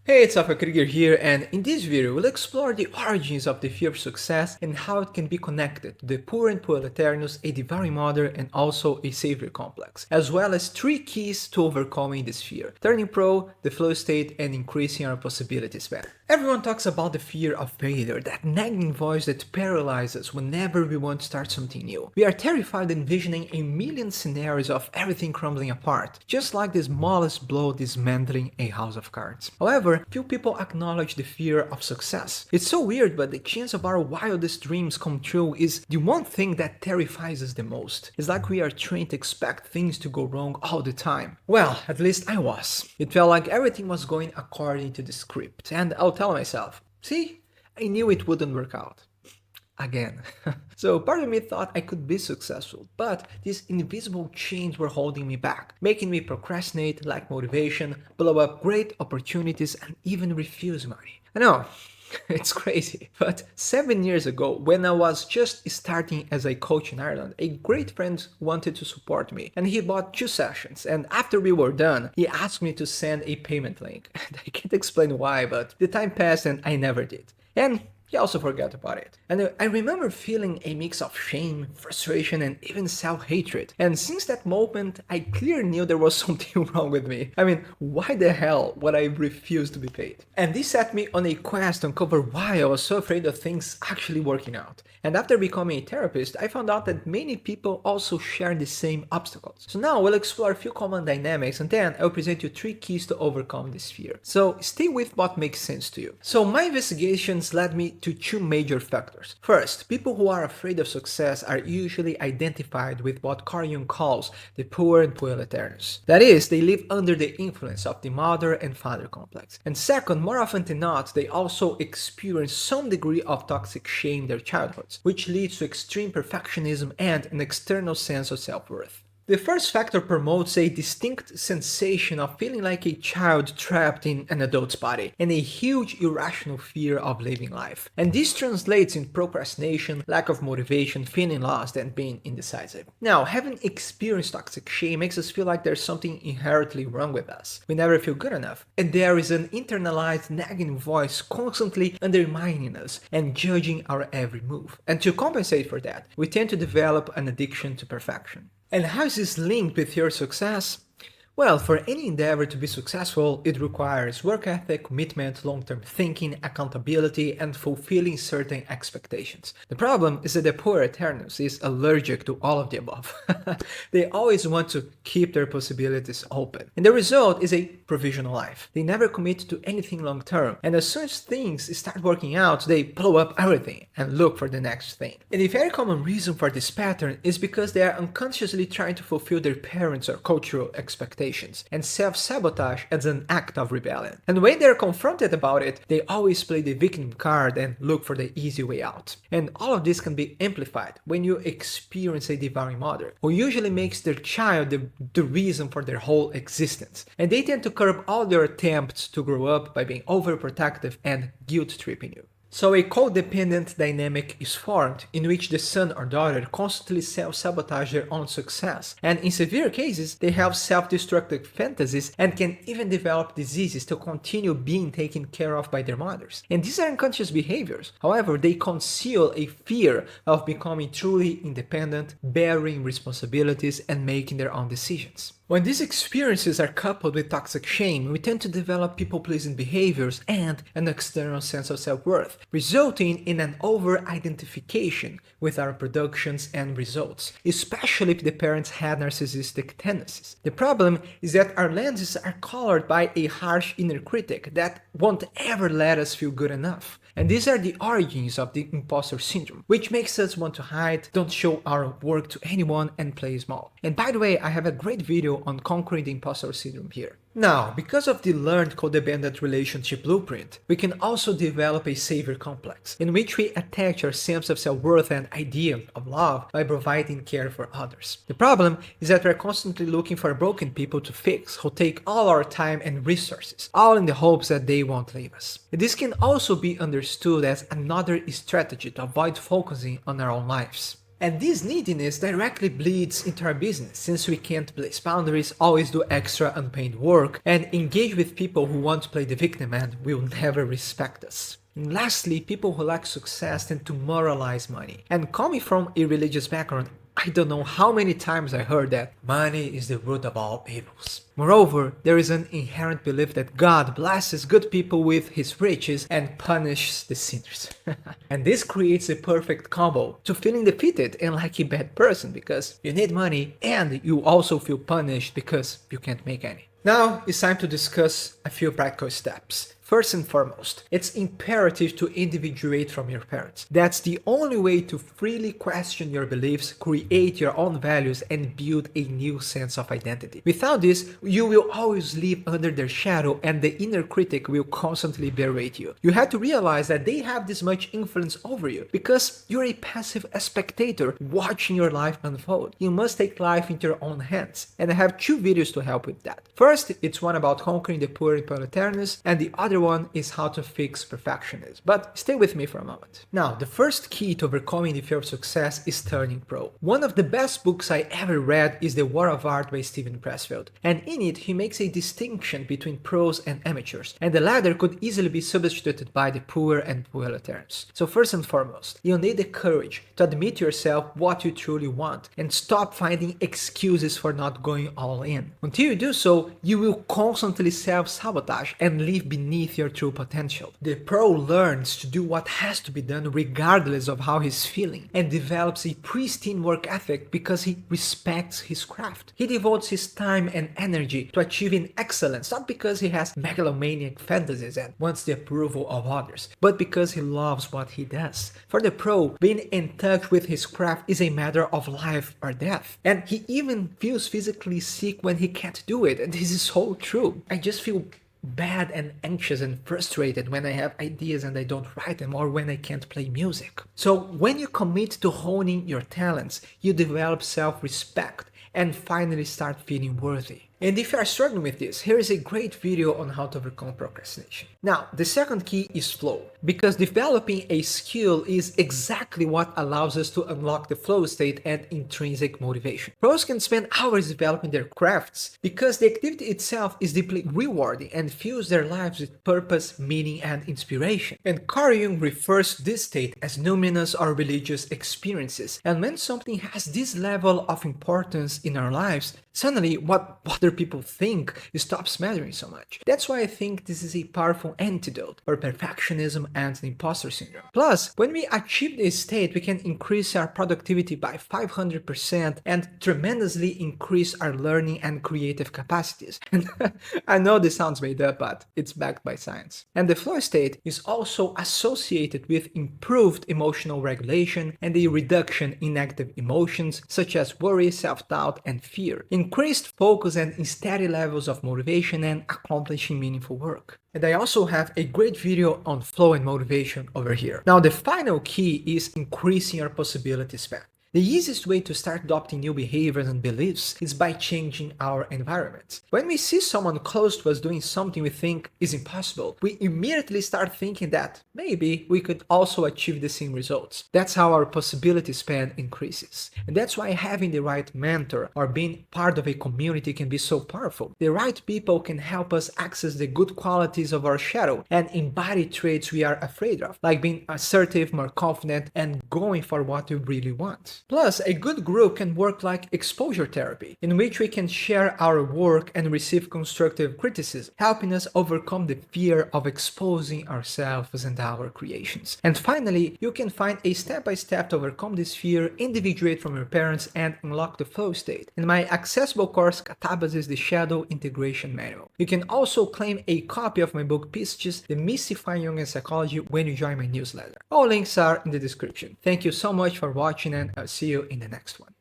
Hey, it's Krieger here, and in this video we'll explore the origins of the fear of success and how it can be connected to the poor and proletarians, a devouring mother, and also a savior complex, as well as 3 keys to overcoming this fear: turning pro, the flow state, and increasing our possibility span. Everyone talks about the fear of failure, that nagging voice that paralyzes whenever we want to start something new. We are terrified envisioning a million scenarios of everything crumbling apart, just like the smallest blow dismantling a house of cards. However, few people acknowledge the fear of success. It's so weird, but the chance of our wildest dreams come true is the one thing that terrifies us the most. It's like we are trained to expect things to go wrong all the time. Well, at least I was. It felt like everything was going according to the script, and I'll tell myself, see, I knew it wouldn't work out. Again. So part of me thought I could be successful, but these invisible chains were holding me back, making me procrastinate, lack motivation, blow up great opportunities, and even refuse money. I know, it's crazy, but 7 years ago, when I was just starting as a coach in Ireland, a great friend wanted to support me, and he bought 2 sessions, and after we were done, he asked me to send a payment link. And I can't explain why, but the time passed and I never did. And he also forgot about it. And I remember feeling a mix of shame, frustration, and even self-hatred. And since that moment, I clearly knew there was something wrong with me. I mean, why the hell would I refuse to be paid? And this set me on a quest to uncover why I was so afraid of things actually working out. And after becoming a therapist, I found out that many people also share the same obstacles. So now we'll explore a few common dynamics, and then I'll present you 3 keys to overcome this fear. So stay with what makes sense to you. So my investigations led me to 2 major factors. First, people who are afraid of success are usually identified with what Carl Jung calls the poor and proletarians. That is, they live under the influence of the mother and father complex. And second, more often than not, they also experience some degree of toxic shame in their childhoods, which leads to extreme perfectionism and an external sense of self-worth. The first factor promotes a distinct sensation of feeling like a child trapped in an adult's body and a huge irrational fear of living life. And this translates in procrastination, lack of motivation, feeling lost, and being indecisive. Now, having experienced toxic shame makes us feel like there's something inherently wrong with us. We never feel good enough. And there is an internalized nagging voice constantly undermining us and judging our every move. And to compensate for that, we tend to develop an addiction to perfection. And how is this linked with your success? Well, for any endeavor to be successful, it requires work ethic, commitment, long-term thinking, accountability, and fulfilling certain expectations. The problem is that the poor Eternus is allergic to all of the above. They always want to keep their possibilities open. And the result is a provisional life. They never commit to anything long-term, and as soon as things start working out, they blow up everything and look for the next thing. And a very common reason for this pattern is because they are unconsciously trying to fulfill their parents' or cultural expectations and self-sabotage as an act of rebellion. And when they're confronted about it, they always play the victim card and look for the easy way out. And all of this can be amplified when you experience a devouring mother, who usually makes their child the reason for their whole existence. And they tend to curb all their attempts to grow up by being overprotective and guilt-tripping you. So a codependent dynamic is formed in which the son or daughter constantly self-sabotage their own success, and in severe cases they have self-destructive fantasies and can even develop diseases to continue being taken care of by their mothers. And these are unconscious behaviors. However, they conceal a fear of becoming truly independent, bearing responsibilities, and making their own decisions. When these experiences are coupled with toxic shame, we tend to develop people-pleasing behaviors and an external sense of self-worth, resulting in an over-identification with our productions and results, especially if the parents had narcissistic tendencies. The problem is that our lenses are colored by a harsh inner critic that won't ever let us feel good enough. And these are the origins of the imposter syndrome, which makes us want to hide, don't show our work to anyone, and play small. And by the way, I have a great video on conquering the imposter syndrome here. Now, because of the learned codependent relationship blueprint, we can also develop a savior complex, in which we attach our sense of self-worth and idea of love by providing care for others. The problem is that we're constantly looking for broken people to fix, who take all our time and resources, all in the hopes that they won't leave us. And this can also be understood as another strategy to avoid focusing on our own lives. And this neediness directly bleeds into our business, since we can't place boundaries, always do extra unpaid work, and engage with people who want to play the victim and will never respect us. And lastly, people who lack success tend to moralize money. And coming from a religious background, I don't know how many times I heard that money is the root of all evils. Moreover, there is an inherent belief that God blesses good people with his riches and punishes the sinners. And this creates a perfect combo to feeling defeated and like a bad person, because you need money and you also feel punished because you can't make any. Now it's time to discuss a few practical steps. First and foremost, it's imperative to individuate from your parents. That's the only way to freely question your beliefs, create your own values, and build a new sense of identity. Without this, you will always live under their shadow and the inner critic will constantly berate you. You have to realize that they have this much influence over you because you're a passive spectator watching your life unfold. You must take life into your own hands, and I have two videos to help with that. First, it's one about conquering the poor and proletarians, and the other one is how to fix perfectionism. But stay with me for a moment. Now, the first key to overcoming the fear of success is turning pro. One of the best books I ever read is The War of Art by Steven Pressfield, and in it he makes a distinction between pros and amateurs, and the latter could easily be substituted by the poor and proletarians. So first and foremost, you'll need the courage to admit to yourself what you truly want and stop finding excuses for not going all in. Until you do so, you will constantly self-sabotage and live beneath your true potential. The pro learns to do what has to be done regardless of how he's feeling and develops a pristine work ethic because he respects his craft. He devotes his time and energy to achieving excellence, not because he has megalomaniac fantasies and wants the approval of others, but because he loves what he does. For the pro, being in touch with his craft is a matter of life or death, and he even feels physically sick when he can't do it, and this is so true. I just feel bad and anxious and frustrated when I have ideas and I don't write them, or when I can't play music. So when you commit to honing your talents, you develop self-respect and finally start feeling worthy. And if you are struggling with this, here is a great video on how to overcome procrastination. Now, the second key is flow, because developing a skill is exactly what allows us to unlock the flow state and intrinsic motivation. Pros can spend hours developing their crafts because the activity itself is deeply rewarding and fills their lives with purpose, meaning, and inspiration. And Carl Jung refers to this state as numinous or religious experiences. And when something has this level of importance in our lives, suddenly what other people think stops mattering so much. That's why I think this is a powerful antidote for perfectionism and the imposter syndrome. Plus, when we achieve this state, we can increase our productivity by 500% and tremendously increase our learning and creative capacities. And I know this sounds made up, but it's backed by science. And the flow state is also associated with improved emotional regulation and a reduction in negative emotions such as worry, self-doubt, and fear. Increased focus and steady levels of motivation and accomplishing meaningful work. And I also have a great video on flow and motivation over here. Now, the final key is increasing our possibility span. The easiest way to start adopting new behaviors and beliefs is by changing our environment. When we see someone close to us doing something we think is impossible, we immediately start thinking that maybe we could also achieve the same results. That's how our possibility span increases. And that's why having the right mentor or being part of a community can be so powerful. The right people can help us access the good qualities of our shadow and embody traits we are afraid of, like being assertive, more confident, and going for what we really want. Plus, a good group can work like exposure therapy, in which we can share our work and receive constructive criticism, helping us overcome the fear of exposing ourselves and our creations. And finally, you can find a step-by-step to overcome this fear, individuate from your parents, and unlock the flow state in my accessible course, Sabotages, the Shadow Integration Manual. You can also claim a copy of my book, Sabotages, Demystifying Jungian Psychology, when you join my newsletter. All links are in the description. Thank you so much for watching, and I'll see you in the next one.